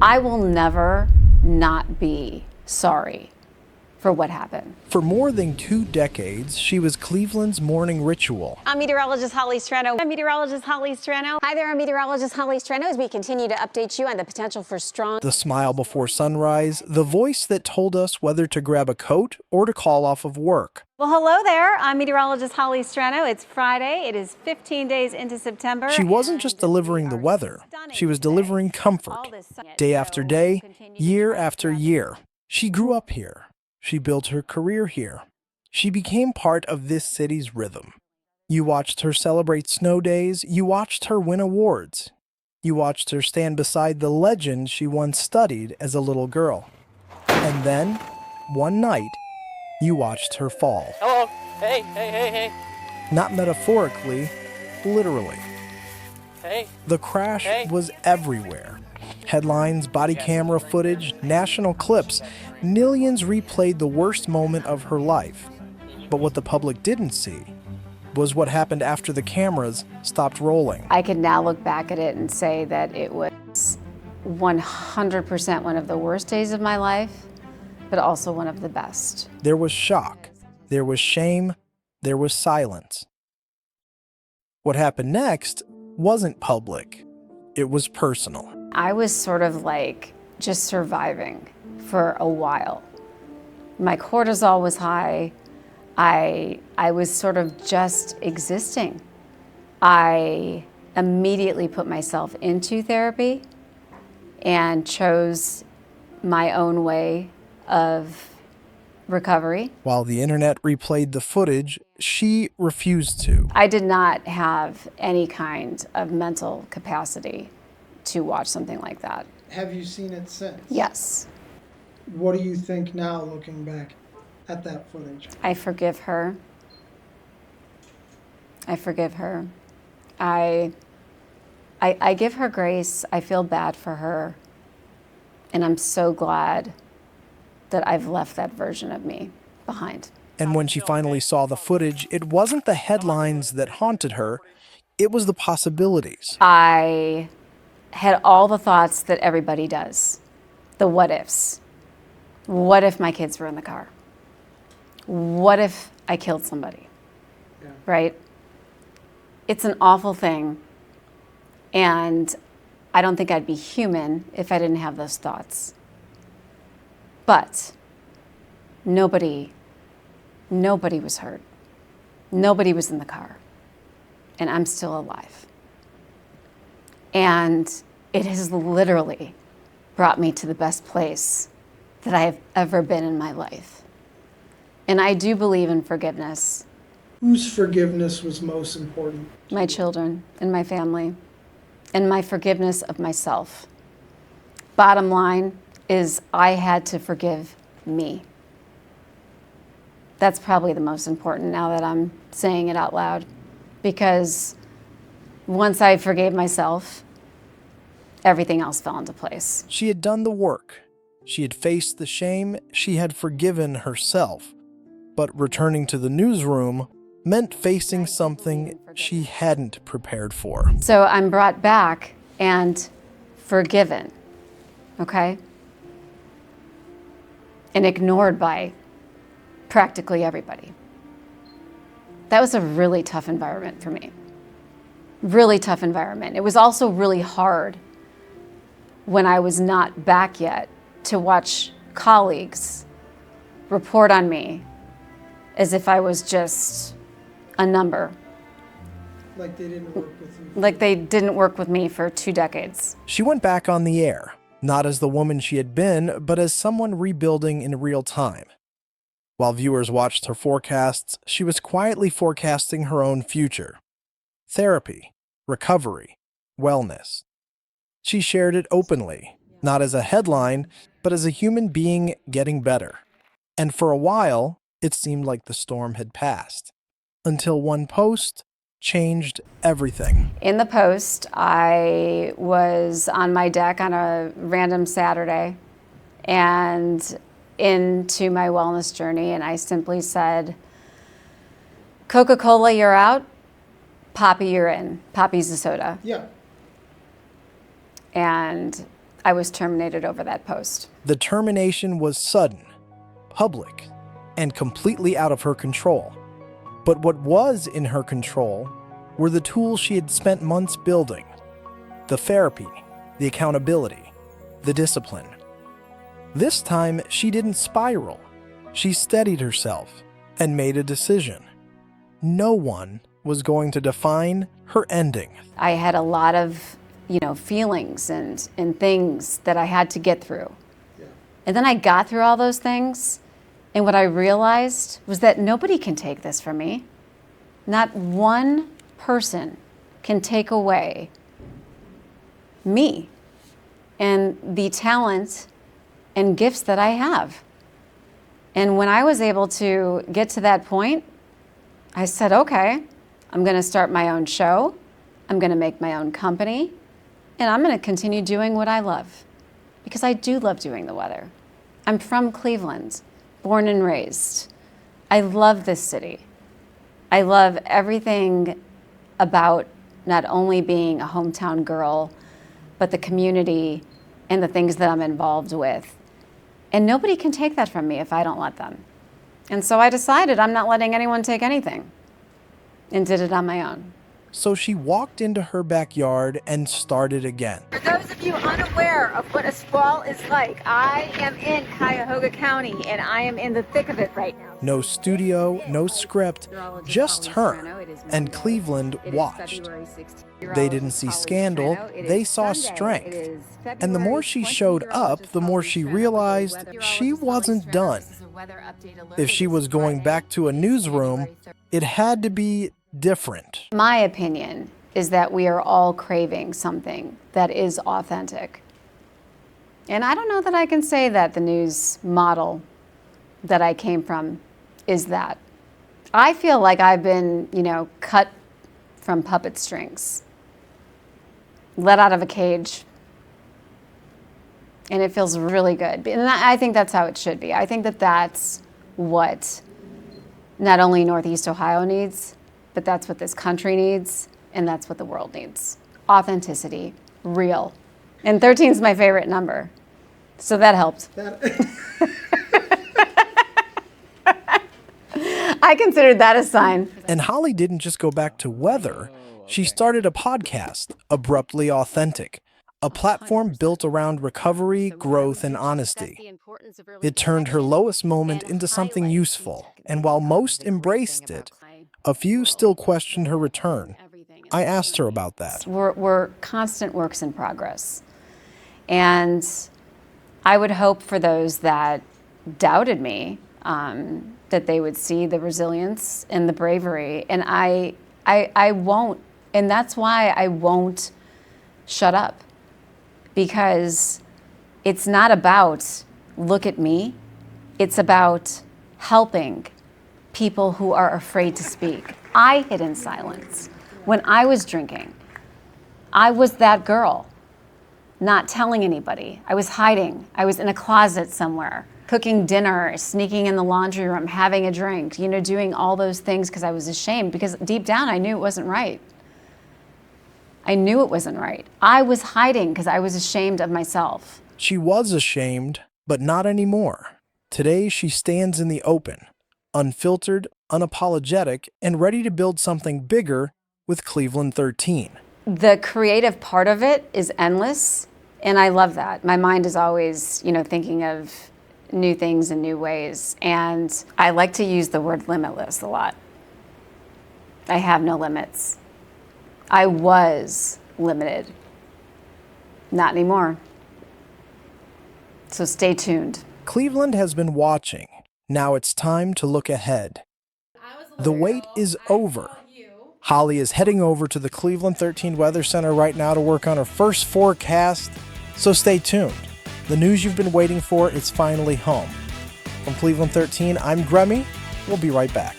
I will never not be sorry for what happened. For more than 2 decades, she was Cleveland's morning ritual. I'm meteorologist Hollie Strano. I'm meteorologist Hollie Strano. Hi there, I'm meteorologist Hollie Strano as we continue to update you on the potential for strong... The smile before sunrise, the voice that told us whether to grab a coat or to call off of work. Well, hello there. I'm meteorologist Hollie Strano. It's Friday. It is 15 days into September. She wasn't just delivering the weather. She was delivering comfort. Day after day, year after year. She grew up here. She built her career here. She became part of this city's rhythm. You watched her celebrate snow days. You watched her win awards. You watched her stand beside the legend she once studied as a little girl. And then, one night, you watched her fall. Hello. Hey, hey, hey, hey. Not metaphorically, literally. Hey. The crash was everywhere. Headlines, body camera footage, national clips. Millions replayed the worst moment of her life. But what the public didn't see was what happened after the cameras stopped rolling. I can now look back at it and say that it was 100% one of the worst days of my life, but also one of the best. There was shock. There was shame. There was silence. What happened next wasn't public. It was personal. I was sort of like just surviving for a while. My cortisol was high. I was sort of just existing. I immediately put myself into therapy and chose my own way of recovery. While the internet replayed the footage, she refused to. I did not have any kind of mental capacity to watch something like that. Have you seen it since? Yes. What do you think now, looking back at that footage? I forgive her. I forgive her. I give her grace. I feel bad for her. And I'm so glad that I've left that version of me behind. And when she finally saw the footage, it wasn't the headlines that haunted her, it was the possibilities. I had all the thoughts that everybody does. The what ifs. What if my kids were in the car? What if I killed somebody? Yeah. Right? It's an awful thing. And I don't think I'd be human if I didn't have those thoughts. But nobody was hurt. Nobody was in the car. And I'm still alive. And it has literally brought me to the best place that I have ever been in my life. And I do believe in forgiveness. Whose forgiveness was most important? My children and my family, and my forgiveness of myself. Bottom line is I had to forgive me. That's probably the most important now that I'm saying it out loud, because once I forgave myself, everything else fell into place. She had done the work. She had faced the shame. She had forgiven herself. But returning to the newsroom meant facing something she hadn't prepared for. So I'm brought back and forgiven, okay? And ignored by practically everybody. That was a really tough environment for me. Really tough environment. It was also really hard when I was not back yet to watch colleagues report on me as if I was just a number. Like they didn't work with you? Like they didn't work with me for 2 decades. She went back on the air, not as the woman she had been, but as someone rebuilding in real time. While viewers watched her forecasts, she was quietly forecasting her own future. Therapy, recovery, wellness. She shared it openly, not as a headline, but as a human being getting better. And for a while, it seemed like the storm had passed. Until one post changed everything. In the post, I was on my deck on a random Saturday and into my wellness journey, and I simply said, Coca-Cola, you're out. Poppy, you're in. Poppy's the soda. Yeah. And I was terminated over that post. The termination was sudden, public, and completely out of her control. But what was in her control were the tools she had spent months building: the therapy, the accountability, the discipline. This time, she didn't spiral. She steadied herself and made a decision. No one was going to define her ending. I had a lot of, feelings and things that I had to get through. And then I got through all those things, and what I realized was that nobody can take this from me. Not one person can take away me and the talent and gifts that I have. And when I was able to get to that point, I said, okay, I'm going to start my own show. I'm going to make my own company. And I'm going to continue doing what I love, because I do love doing the weather. I'm from Cleveland, born and raised. I love this city. I love everything about not only being a hometown girl, but the community and the things that I'm involved with. And nobody can take that from me if I don't let them. And so I decided I'm not letting anyone take anything, and did it on my own. So she walked into her backyard and started again. For those of you unaware of what a squall is like, I am in Cuyahoga County, and I am in the thick of it right now. No studio, no script, just her. And Cleveland watched. They didn't see scandal, they saw strength. And the more she showed up, the more she realized she wasn't done. If she was going back to a newsroom, it had to be different. My opinion is that we are all craving something that is authentic. And I don't know that I can say that the news model that I came from is that. I feel like I've been, cut from puppet strings, let out of a cage, and it feels really good. And I think that's how it should be. I think that that's what not only Northeast Ohio needs, but that's what this country needs, and that's what the world needs. Authenticity, real. And 13 is my favorite number, so that helped. I considered that a sign. And Hollie didn't just go back to weather. She started a podcast, Abruptly Authentic, a platform built around recovery, growth, and honesty. It turned her lowest moment into something useful, and while most embraced it, a few still questioned her return. I asked her about that. We're constant works in progress. And I would hope for those that doubted me, that they would see the resilience and the bravery. And I won't, and that's why I won't shut up. Because it's not about, look at me. It's about helping people who are afraid to speak. I hid in silence. When I was drinking, I was that girl, not telling anybody. I was hiding. I was in a closet somewhere, cooking dinner, sneaking in the laundry room, having a drink, doing all those things because I was ashamed, because deep down I knew it wasn't right. I knew it wasn't right. I was hiding because I was ashamed of myself. She was ashamed, but not anymore. Today she stands in the open, unfiltered, unapologetic, and ready to build something bigger with Cleveland 13. The creative part of it is endless, and I love that. My mind is always, thinking of new things and new ways, and I like to use the word limitless a lot. I have no limits. I was limited. Not anymore. So stay tuned. Cleveland has been watching. Now it's time to look ahead. The wait is over. Hollie is heading over to the Cleveland 13 Weather Center right now to work on her first forecast, so stay tuned. The news you've been waiting for is finally home. From Cleveland 13, I'm Gremmy. We'll be right back.